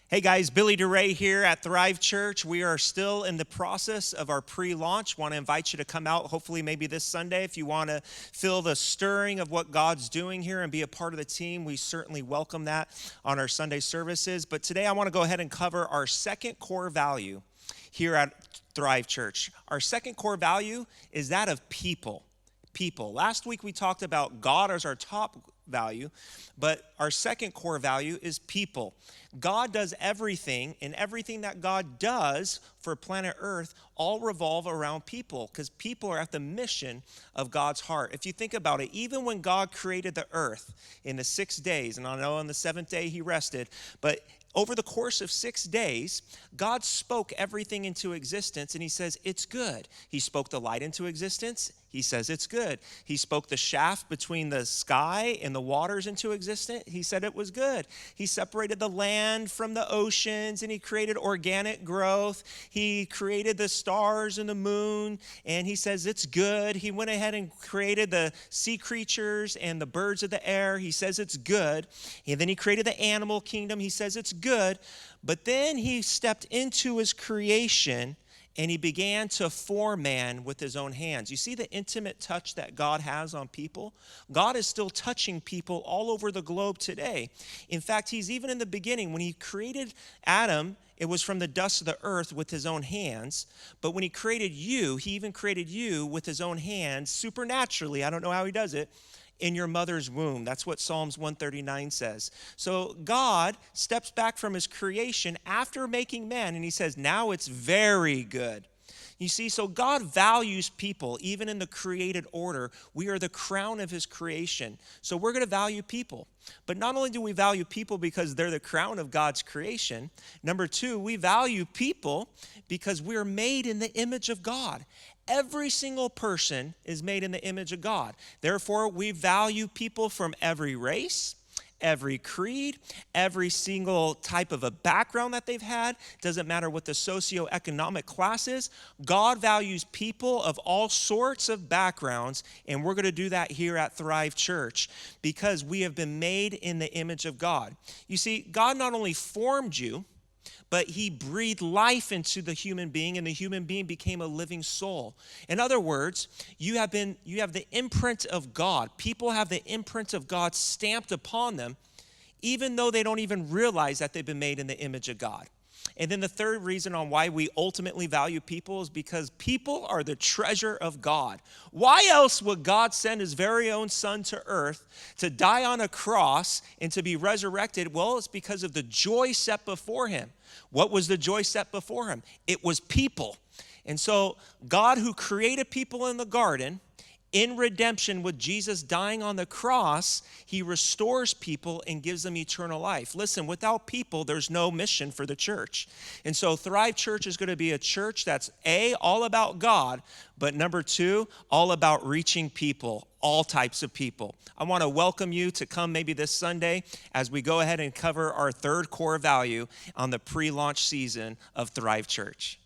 Hey guys, Billy DeRay here at Thrive Church. We are still in the process of our pre-launch. Want to invite you to come out, hopefully maybe this Sunday. If you want to feel the stirring of what God's doing here and be a part of the team, we certainly welcome that on our Sunday services. But today I want to go ahead and cover our second core value here at Thrive Church. Our second core value is that of people. People. Last week we talked about God as our top value, but our second core value is people. God does everything, and everything that God does for planet Earth all revolve around people, because people are at the mission of God's heart. If you think about it, even when God created the earth in the 6 days, and I know on the seventh day he rested, but over the course of 6 days, God spoke everything into existence, and he says, it's good. He spoke the light into existence. He says it's good. He spoke the shaft between the sky and the waters into existence. He said it was good. He separated the land from the oceans, and he created organic growth. He created the stars and the moon, and he says it's good. He went ahead and created the sea creatures and the birds of the air. He says it's good. And then he created the animal kingdom. He says it's good. But then he stepped into his creation, and he began to form man with his own hands. You see the intimate touch that God has on people? God is still touching people all over the globe today. In fact, he's even in the beginning. When he created Adam, it was from the dust of the earth with his own hands. But when he created you, he even created you with his own hands, supernaturally. I don't know how he does it. In your mother's womb. That's what Psalms 139 says. So God steps back from his creation after making man, and he says, now it's very good. You see, so God values people, even in the created order. We are the crown of his creation. So we're going to value people. But not only do we value people because they're the crown of God's creation, number two, we value people because we're made in the image of God. Every single person is made in the image of God. Therefore, we value people from every race, every creed, every single type of a background that they've had. Doesn't matter what the socioeconomic class is. God values people of all sorts of backgrounds, and we're going to do that here at Thrive Church because we have been made in the image of God. You see, God not only formed you, but he breathed life into the human being, and the human being became a living soul. In other words, you have the imprint of God. People have the imprint of God stamped upon them, even though they don't even realize that they've been made in the image of God. And then the third reason on why we ultimately value people is because people are the treasure of God. Why else would God send his very own son to earth to die on a cross and to be resurrected? Well, it's because of the joy set before him. What was the joy set before him? It was people. And so God, who created people in the garden, in redemption, with Jesus dying on the cross, he restores people and gives them eternal life. Listen, without people, there's no mission for the church. And so Thrive Church is going to be a church that's A, all about God, but number two, all about reaching people, all types of people. I want to welcome you to come maybe this Sunday as we go ahead and cover our third core value on the pre-launch season of Thrive Church.